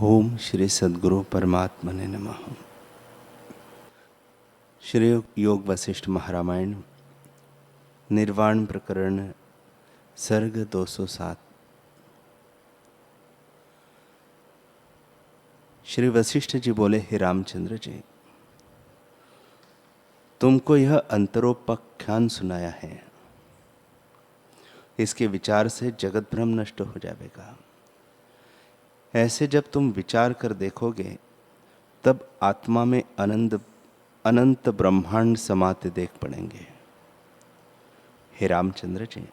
ओम श्री सद्गुरु परमात्मने नमः। श्री योग वशिष्ठ महारामायण निर्वाण प्रकरण सर्ग 207। श्री वशिष्ठ जी बोले, हे रामचंद्र जी, तुमको यह अंतरोपाख्यान सुनाया है, इसके विचार से जगत भ्रम नष्ट हो जाएगा। ऐसे जब तुम विचार कर देखोगे तब आत्मा में अनंत ब्रह्मांड समाते देख पड़ेंगे। हे रामचंद्र जी,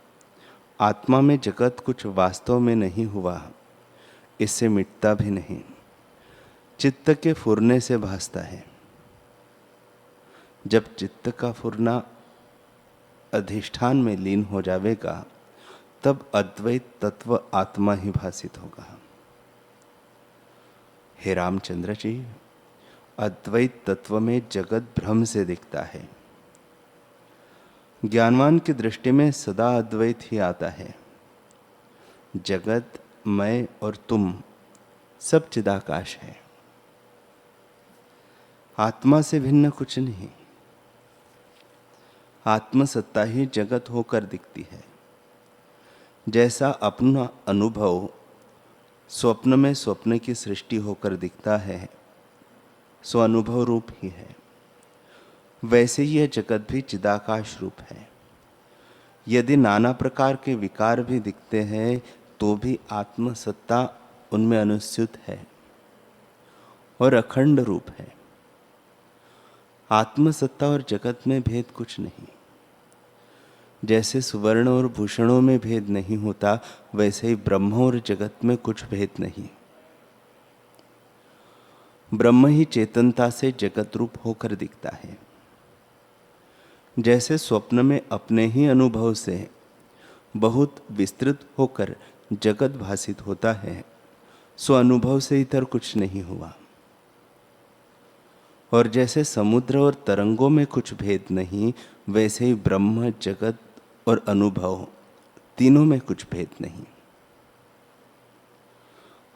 आत्मा में जगत कुछ वास्तव में नहीं हुआ, इससे मिटता भी नहीं, चित्त के फुरने से भासता है। जब चित्त का फुरना अधिष्ठान में लीन हो जाएगा तब अद्वैत तत्व आत्मा ही भासित होगा। हे रामचंद्र जी, अद्वैत तत्व में जगत भ्रम से दिखता है। ज्ञानवान की दृष्टि में सदा अद्वैत ही आता है। जगत, मैं और तुम सब चिदाकाश है। आत्मा से भिन्न कुछ नहीं। आत्मसत्ता ही जगत होकर दिखती है। जैसा अपना अनुभव स्वप्न में स्वप्न की सृष्टि होकर दिखता है, सो अनुभव रूप ही है, वैसे ही यह जगत भी चिदाकाश रूप है। यदि नाना प्रकार के विकार भी दिखते हैं तो भी आत्मसत्ता उनमें अनुस्यूत है और अखंड रूप है। आत्मसत्ता और जगत में भेद कुछ नहीं। जैसे सुवर्ण और भूषणों में भेद नहीं होता, वैसे ही ब्रह्म और जगत में कुछ भेद नहीं। ब्रह्म ही चेतनता से जगत रूप होकर दिखता है। जैसे स्वप्न में अपने ही अनुभव से बहुत विस्तृत होकर जगत भासित होता है, सो अनुभव से इतर कुछ नहीं हुआ। और जैसे समुद्र और तरंगों में कुछ भेद नहीं, वैसे ही ब्रह्म, जगत और अनुभव तीनों में कुछ भेद नहीं।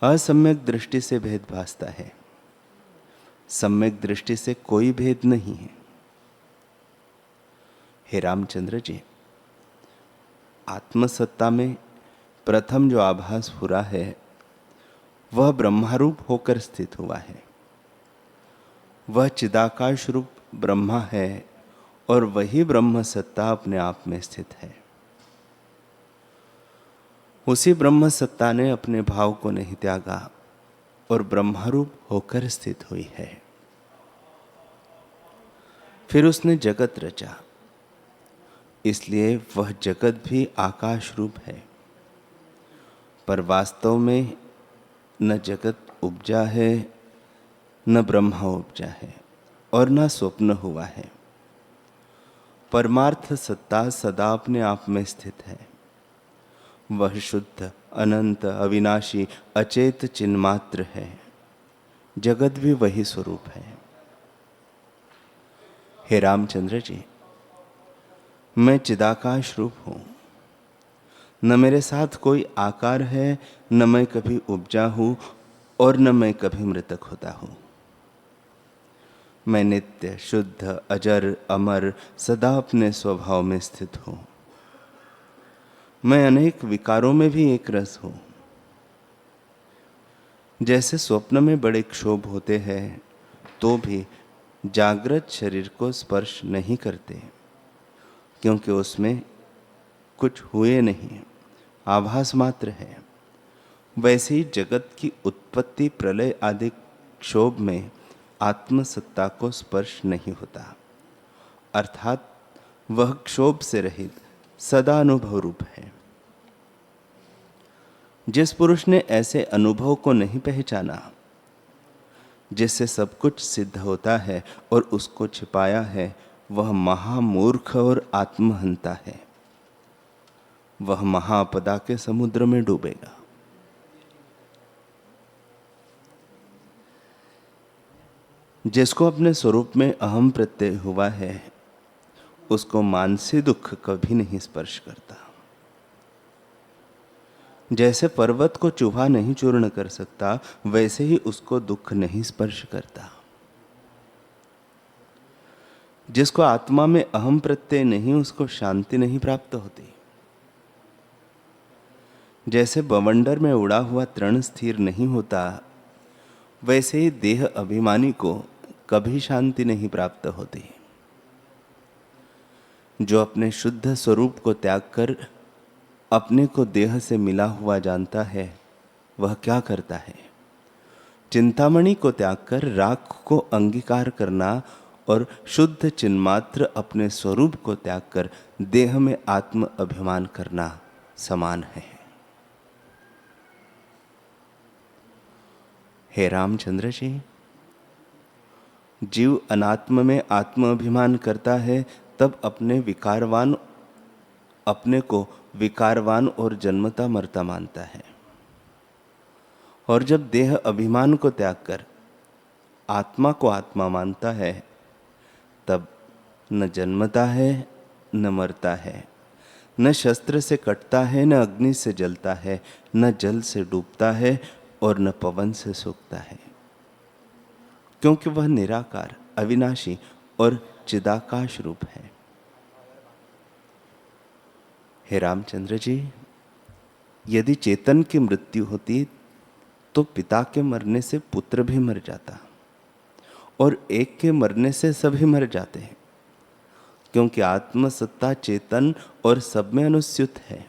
असम्यक दृष्टि से भेद भासता है, सम्यक दृष्टि से कोई भेद नहीं है। हे रामचंद्र जी, आत्मसत्ता में प्रथम जो आभास हुआ है वह ब्रह्मारूप होकर स्थित हुआ है। वह चिदाकाश रूप ब्रह्मा है और वही ब्रह्म सत्ता अपने आप में स्थित है। उसी ब्रह्म सत्ता ने अपने भाव को नहीं त्यागा और ब्रह्मारूप होकर स्थित हुई है। फिर उसने जगत रचा, इसलिए वह जगत भी आकाश रूप है। पर वास्तव में न जगत उपजा है, न ब्रह्मा उपजा है और न स्वप्न हुआ है। परमार्थ सत्ता सदा अपने आप में स्थित है। वह शुद्ध, अनंत, अविनाशी, अचेत चिन्मात्र है। जगत भी वही स्वरूप है। हे रामचंद्र जी, मैं चिदाकाश रूप हूं। न मेरे साथ कोई आकार है, न मैं कभी उपजा हूं और न मैं कभी मृतक होता हूं। मैं नित्य, शुद्ध, अजर, अमर, सदा अपने स्वभाव में स्थित हूं। मैं अनेक विकारों में भी एक रस हूं। जैसे स्वप्न में बड़े क्षोभ होते हैं तो भी जागृत शरीर को स्पर्श नहीं करते, क्योंकि उसमें कुछ हुए नहीं, आभास मात्र है। वैसे ही जगत की उत्पत्ति, प्रलय आदि क्षोभ में आत्मसत्ता को स्पर्श नहीं होता, अर्थात वह क्षोभ से रहित सदा अनुभव रूप है। जिस पुरुष ने ऐसे अनुभव को नहीं पहचाना, जिससे सब कुछ सिद्ध होता है और उसको छिपाया है, वह महामूर्ख और आत्महंता है। वह महापदा के समुद्र में डूबेगा। जिसको अपने स्वरूप में अहम प्रत्यय हुआ है, उसको मानसी दुख कभी नहीं स्पर्श करता। जैसे पर्वत को चूहा नहीं चूर्ण कर सकता, वैसे ही उसको दुख नहीं स्पर्श करता। जिसको आत्मा में अहम प्रत्यय नहीं, उसको शांति नहीं प्राप्त होती। जैसे बवंडर में उड़ा हुआ तृण स्थिर नहीं होता, वैसे ही देह अभिमानी को कभी शांति नहीं प्राप्त होती। जो अपने शुद्ध स्वरूप को त्याग कर अपने को देह से मिला हुआ जानता है, वह क्या करता है? चिंतामणि को त्याग कर राख को अंगीकार करना और शुद्ध चिन्मात्र अपने स्वरूप को त्याग कर देह में आत्म अभिमान करना समान है। हे रामचंद्र जी, जीव अनात्म में आत्म अभिमान करता है, तब अपने को विकारवान और जन्मता मरता मानता है। और जब देह अभिमान को त्याग कर आत्मा को आत्मा मानता है, तब न जन्मता है न मरता है, न शस्त्र से कटता है, न अग्नि से जलता है, न जल से डूबता है और न पवन से सूखता है, क्योंकि वह निराकार, अविनाशी और चिदाकाश रूप है। हे रामचंद्र जी, यदि चेतन की मृत्यु होती तो पिता के मरने से पुत्र भी मर जाता और एक के मरने से सभी मर जाते हैं, क्योंकि आत्मसत्ता चेतन और सब में अनुस्यूत है।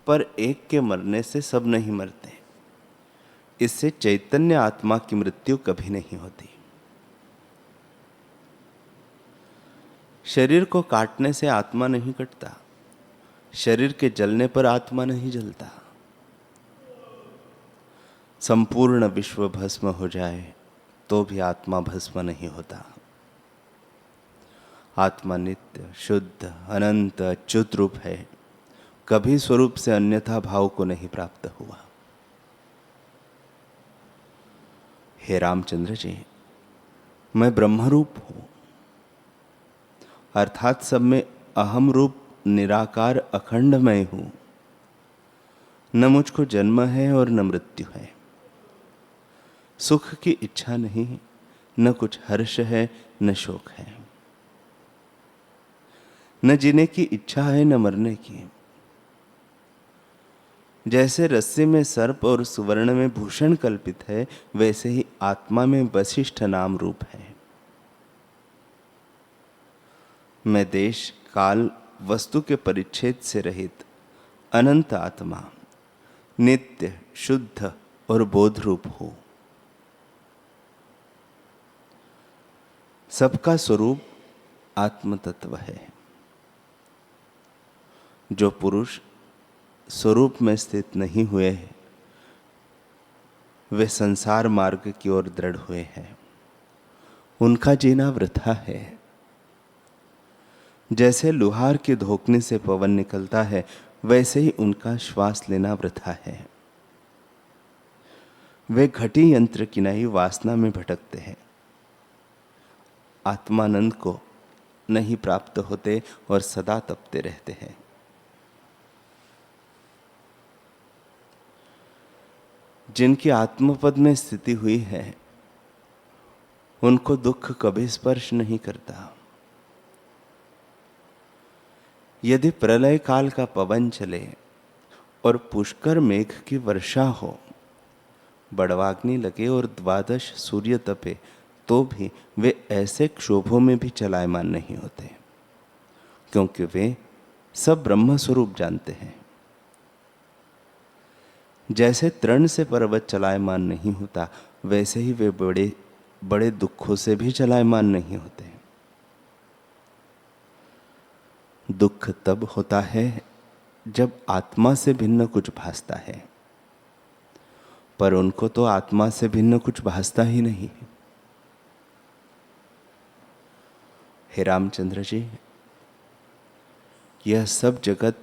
पर एक के मरने से सब नहीं मरते, इससे चैतन्य आत्मा की मृत्यु कभी नहीं होती। शरीर को काटने से आत्मा नहीं कटता, शरीर के जलने पर आत्मा नहीं जलता। संपूर्ण विश्व भस्म हो जाए तो भी आत्मा भस्म नहीं होता। आत्मा नित्य, शुद्ध, अनंत, अच्युत रूप है, कभी स्वरूप से अन्यथा भाव को नहीं प्राप्त हुआ। हे रामचंद्र जी, मैं ब्रह्मरूप हूं, अर्थात सब में अहम रूप निराकार अखंड मैं हूं। न मुझको जन्म है और न मृत्यु है, सुख की इच्छा नहीं, न कुछ हर्ष है न शोक है, न जीने की इच्छा है न मरने की। जैसे रस्सी में सर्प और सुवर्ण में भूषण कल्पित है, वैसे ही आत्मा में वशिष्ठ नाम रूप है। मैं देश काल वस्तु के परिच्छेद से रहित अनंत आत्मा, नित्य, शुद्ध और बोध रूप हूं। सबका स्वरूप आत्म तत्व है। जो पुरुष स्वरूप में स्थित नहीं हुए हैं, वे संसार मार्ग की ओर दृढ़ हुए हैं। उनका जीना वृथा है। जैसे लुहार की धोकने से पवन निकलता है, वैसे ही उनका श्वास लेना वृथा है। वे घटी यंत्र की नई वासना में भटकते हैं, आत्मानंद को नहीं प्राप्त होते और सदा तपते रहते हैं। जिनकी आत्मपद में स्थिति हुई है, उनको दुख कभी स्पर्श नहीं करता। यदि प्रलय काल का पवन चले और पुष्कर मेघ की वर्षा हो, बड़वाग्नि लगे और 12 सूर्य तपे, तो भी वे ऐसे क्षोभों में भी चलायमान नहीं होते, क्योंकि वे सब ब्रह्म स्वरूप जानते हैं। जैसे तृण से पर्वत चलायमान नहीं होता, वैसे ही वे बड़े बड़े दुखों से भी चलायमान नहीं होते। दुख तब होता है जब आत्मा से भिन्न कुछ भासता है, पर उनको तो आत्मा से भिन्न कुछ भासता ही नहीं। हे रामचंद्र जी, यह सब जगत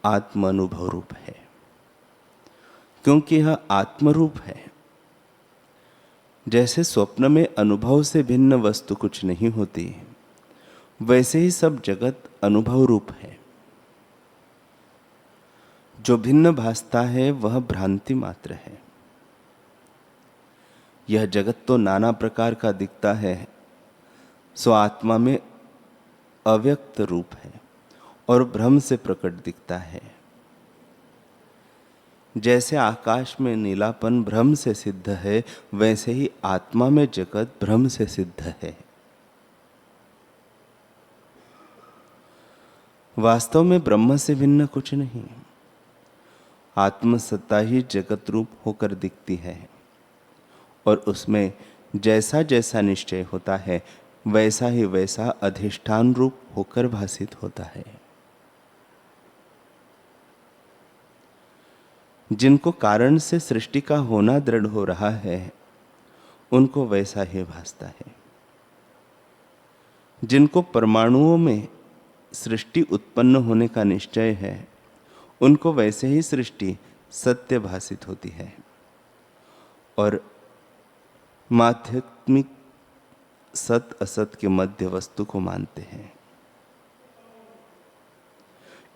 आत्म अनुभव रूप है, क्योंकि यह आत्मरूप है। जैसे स्वप्न में अनुभव से भिन्न वस्तु कुछ नहीं होती, वैसे ही सब जगत अनुभव रूप है। जो भिन्न भासता है वह भ्रांति मात्र है। यह जगत तो नाना प्रकार का दिखता है, सो आत्मा में अव्यक्त रूप है और भ्रम से प्रकट दिखता है। जैसे आकाश में नीलापन भ्रम से सिद्ध है, वैसे ही आत्मा में जगत भ्रम से सिद्ध है। वास्तव में ब्रह्म से भिन्न कुछ नहीं। आत्मसत्ता ही जगत रूप होकर दिखती है और उसमें जैसा जैसा निश्चय होता है वैसा ही वैसा अधिष्ठान रूप होकर भासित होता है। जिनको कारण से सृष्टि का होना दृढ़ हो रहा है उनको वैसा ही भासता है। जिनको परमाणुओं में सृष्टि उत्पन्न होने का निश्चय है उनको वैसे ही सृष्टि सत्य भासित होती है और माध्यमिक सत असत के मध्य वस्तु को मानते हैं।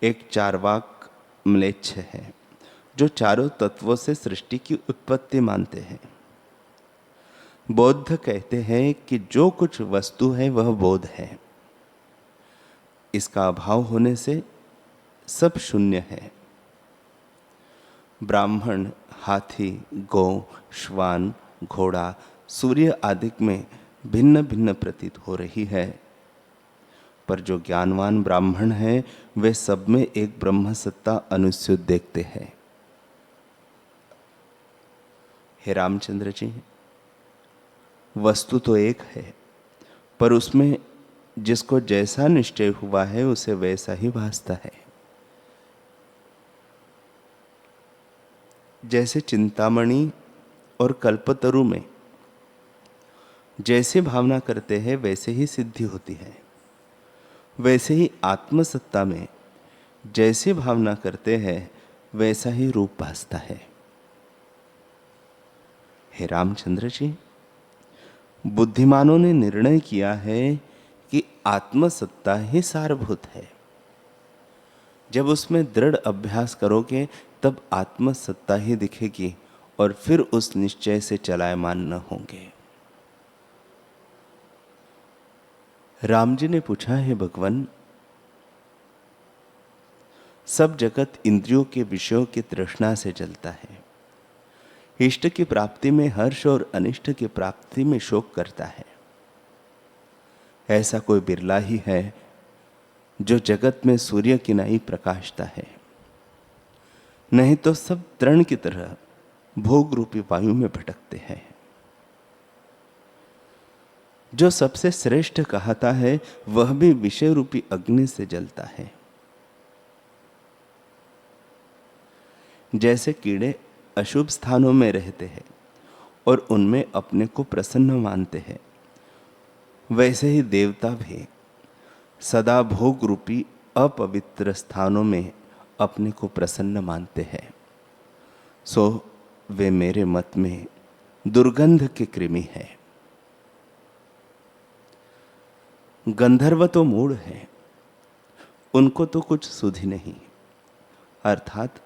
एक चार्वाक म्लेच्छ है जो चारों तत्वों से सृष्टि की उत्पत्ति मानते हैं। बौद्ध कहते हैं कि जो कुछ वस्तु है वह बोध है, इसका अभाव होने से सब शून्य है। ब्राह्मण हाथी, गौ, श्वान, घोड़ा, सूर्य आदि में भिन्न भिन्न प्रतीत हो रही है, पर जो ज्ञानवान ब्राह्मण है वे सब में एक ब्रह्म सत्ता अनुस्यूत देखते हैं। हे रामचंद्र जी, वस्तु तो एक है, पर उसमें जिसको जैसा निश्चय हुआ है उसे वैसा ही भासता है। जैसे चिंतामणि और कल्पतरु में जैसे भावना करते हैं वैसे ही सिद्धि होती है, वैसे ही आत्मसत्ता में जैसी भावना करते हैं वैसा ही रूप भासता है। हे रामचंद्र जी, बुद्धिमानों ने निर्णय किया है कि आत्मसत्ता ही सारभूत है। जब उसमें दृढ़ अभ्यास करोगे तब आत्मसत्ता ही दिखेगी और फिर उस निश्चय से चलायमान न होंगे। राम जी ने पूछा, है भगवान, सब जगत इंद्रियों के विषयों की तृष्णा से जलता है। इष्ट की प्राप्ति में हर्ष और अनिष्ट की प्राप्ति में शोक करता है। ऐसा कोई बिरला ही है जो जगत में सूर्य की नाई प्रकाशता है, नहीं तो सब तृण की तरह भोग रूपी वायु में भटकते हैं। जो सबसे श्रेष्ठ कहता है वह भी विषय रूपी अग्नि से जलता है। जैसे कीड़े अशुभ स्थानों में रहते हैं और उनमें अपने को प्रसन्न मानते हैं, वैसे ही देवता भी सदा भोग रूपी अपवित्र स्थानों में अपने को प्रसन्न मानते हैं। सो वे मेरे मत में दुर्गंध के कृमि है। गंधर्व तो मूढ़ है, उनको तो कुछ सुधि नहीं, अर्थात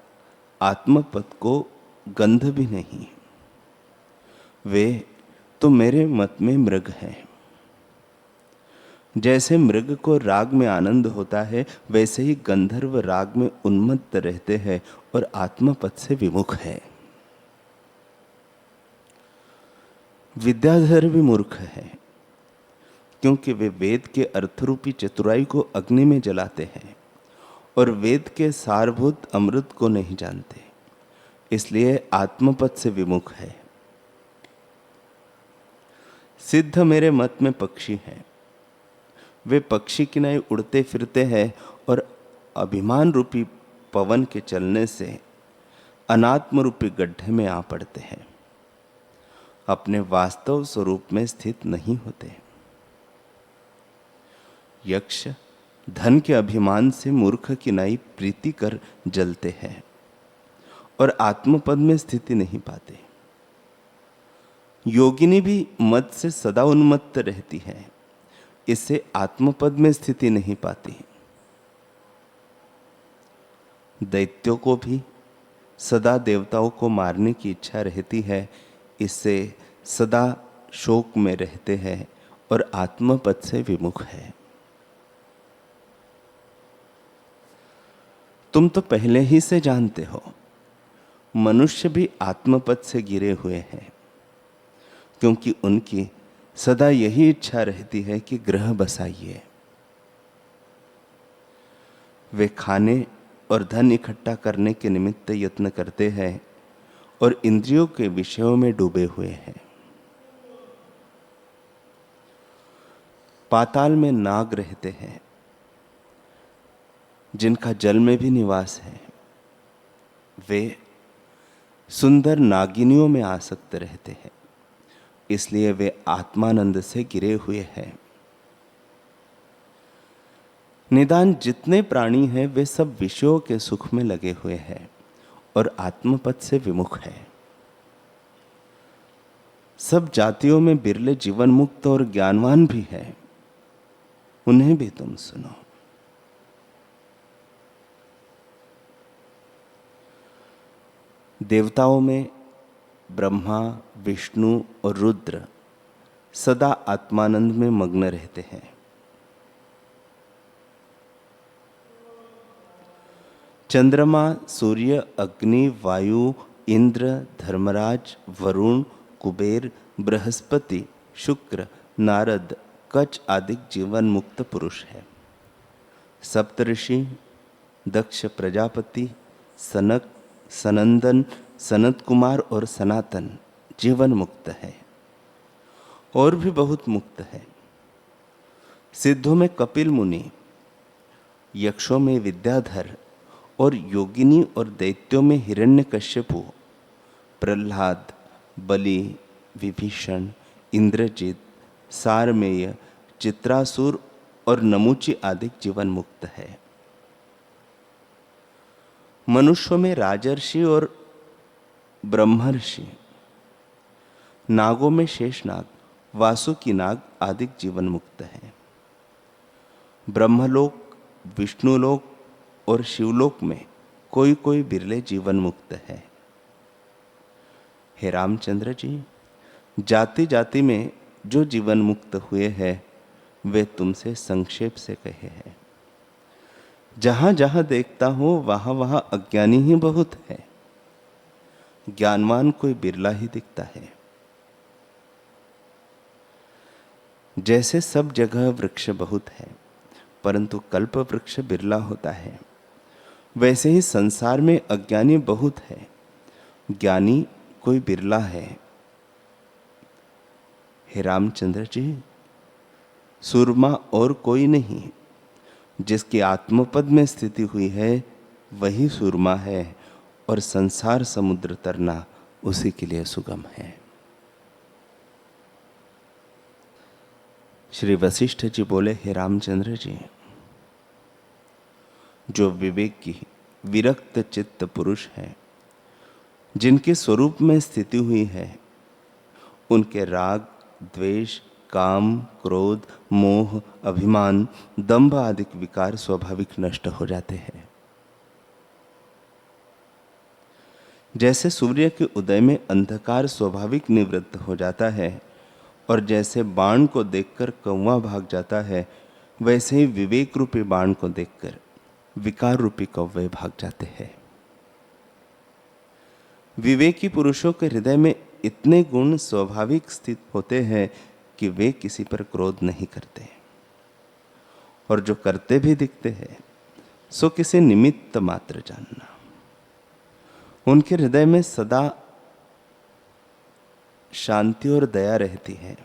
आत्मपद को गंध भी नहीं। वे तो मेरे मत में मृग हैं। जैसे मृग को राग में आनंद होता है वैसे ही गंधर्व राग में उन्मत्त रहते हैं और आत्मपद से विमुख है। विद्याधर भी मूर्ख है, क्योंकि वे वेद के अर्थरूपी चतुराई को अग्नि में जलाते हैं और वेद के सारभूत अमृत को नहीं जानते, इसलिए आत्मपद से विमुख है। सिद्ध मेरे मत में पक्षी हैं। वे पक्षी की नाई उड़ते फिरते हैं और अभिमान रूपी पवन के चलने से अनात्म रूपी गड्ढे में आ पड़ते हैं, अपने वास्तव स्वरूप में स्थित नहीं होते। यक्ष धन के अभिमान से मूर्ख की नाई प्रीति कर जलते हैं और आत्मपद में स्थिति नहीं पाते। योगिनी भी मद से सदा उन्मत्त रहती है, इससे आत्मपद में स्थिति नहीं पाती। दैत्यों को भी सदा देवताओं को मारने की इच्छा रहती है, इससे सदा शोक में रहते हैं और आत्मपद से विमुख है। तुम तो पहले ही से जानते हो, मनुष्य भी आत्मपद से गिरे हुए हैं, क्योंकि उनकी सदा यही इच्छा रहती है कि ग्रह बसाइए। वे खाने और धन इकट्ठा करने के निमित्त यत्न करते हैं और इंद्रियों के विषयों में डूबे हुए हैं। पाताल में नाग रहते हैं, जिनका जल में भी निवास है। वे सुंदर नागिनियों में आसक्त रहते हैं, इसलिए वे आत्मानंद से गिरे हुए हैं। निदान जितने प्राणी हैं वे सब विषयों के सुख में लगे हुए हैं और आत्मपद से विमुख है। सब जातियों में बिरले जीवन मुक्त और ज्ञानवान भी हैं, उन्हें भी तुम सुनो। देवताओं में ब्रह्मा, विष्णु और रुद्र सदा आत्मानंद में मग्न रहते हैं। चंद्रमा, सूर्य, अग्नि, वायु, इंद्र, धर्मराज, वरुण, कुबेर, बृहस्पति, शुक्र, नारद, कच आदि जीवन मुक्त पुरुष है। सप्तऋषि, दक्ष प्रजापति, सनक, सनंदन, सनत कुमार और सनातन जीवन मुक्त है। और भी बहुत मुक्त है। सिद्धों में कपिल मुनि, यक्षों में विद्याधर और योगिनी और दैत्यों में हिरण्यकश्यपु, प्रहलाद, बलि, विभीषण, इंद्रजित, सारमेय, चित्रासुर और नमुची आदि जीवन मुक्त है। मनुष्यों में राजर्षि और ब्रह्मर्षि, नागों में शेषनाग, वासुकी नाग आदि जीवन मुक्त है। ब्रह्मलोक, विष्णुलोक और शिवलोक में कोई कोई बिरले जीवन मुक्त है। हे रामचंद्र जी, जाति जाति में जो जीवन मुक्त हुए हैं वे तुमसे संक्षेप से कहे हैं। जहां जहां देखता हूं वहां वहां अज्ञानी ही बहुत है, ज्ञानवान कोई बिरला ही दिखता है। जैसे सब जगह वृक्ष बहुत है परंतु कल्प वृक्ष बिरला होता है, वैसे ही संसार में अज्ञानी बहुत है, ज्ञानी कोई बिरला है। हे रामचंद्र जी, सूरमा और कोई नहीं, जिसकी आत्मपद में स्थिति हुई है वही सूरमा है और संसार समुद्र तरना उसी के लिए सुगम है। श्री वशिष्ठ जी बोले, हे रामचंद्र जी, जो विवेकी विरक्त चित्त पुरुष है, जिनके स्वरूप में स्थिति हुई है, उनके राग, द्वेष, काम, क्रोध, मोह, अभिमान, दंभ आदि विकार स्वाभाविक नष्ट हो जाते हैं। जैसे सूर्य के उदय में अंधकार स्वाभाविक निवृत्त हो जाता है और जैसे बाण को देखकर कौवा भाग जाता है, वैसे ही विवेक रूपी बाण को देखकर विकार रूपी कौवे भाग जाते हैं। विवेकी पुरुषों के हृदय में इतने गुण स्वाभाविक स्थित होते हैं कि वे किसी पर क्रोध नहीं करते, और जो करते भी दिखते हैं सो किसी निमित्त मात्र जानना। उनके हृदय में सदा शांति और दया रहती है।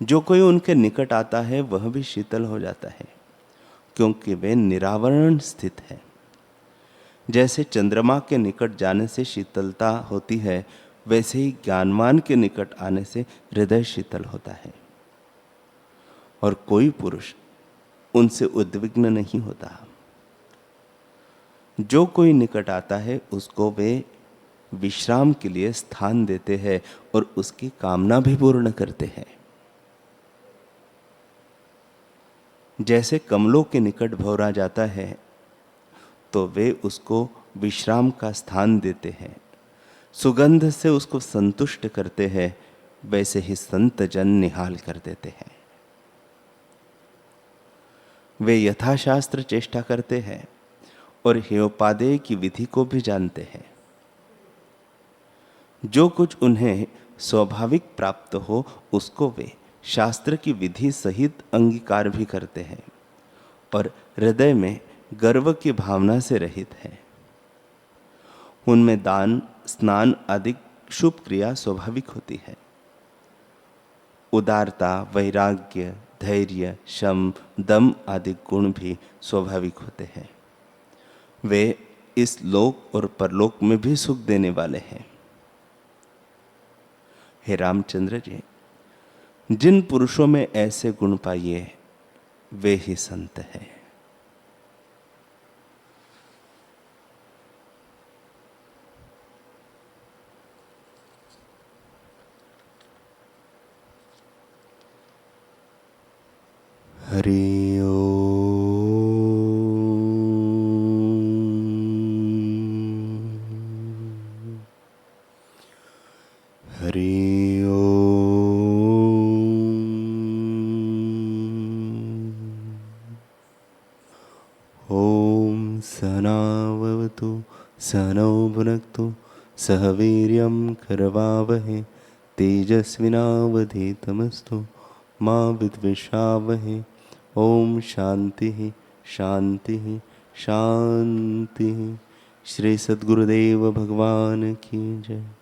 जो कोई उनके निकट आता है वह भी शीतल हो जाता है, क्योंकि वे निरावरण स्थित है। जैसे चंद्रमा के निकट जाने से शीतलता होती है, वैसे ही ज्ञानवान के निकट आने से हृदय शीतल होता है, और कोई पुरुष उनसे उद्विग्न नहीं होता। जो कोई निकट आता है उसको वे विश्राम के लिए स्थान देते हैं और उसकी कामना भी पूर्ण करते हैं। जैसे कमलों के निकट भौरा जाता है तो वे उसको विश्राम का स्थान देते हैं, सुगंध से उसको संतुष्ट करते हैं, वैसे ही संत जन निहाल कर देते हैं। वे यथाशास्त्र चेष्टा करते हैं और हेयोपादेय की विधि को भी जानते हैं। जो कुछ उन्हें स्वाभाविक प्राप्त हो उसको वे शास्त्र की विधि सहित अंगीकार भी करते हैं और हृदय में गर्व की भावना से रहित हैं। उनमें दान, स्नान आदि शुभ क्रिया स्वाभाविक होती है। उदारता, वैराग्य, धैर्य, शम, दम आदि गुण भी स्वाभाविक होते हैं। वे इस लोक और परलोक में भी सुख देने वाले हैं। हे रामचंद्र जी, जिन पुरुषों में ऐसे गुण पाइए वे ही संत हैं। हरि ओम। हरि ओम। ओम सहनाववतु सहनौ भुनक्तु सह वीर्यं करवावहै तेजस्विनावधीतमस्तु मा विद्विषावहै। ओम शांति शांति शांति। श्री सद्गुरुदेव भगवान की जय।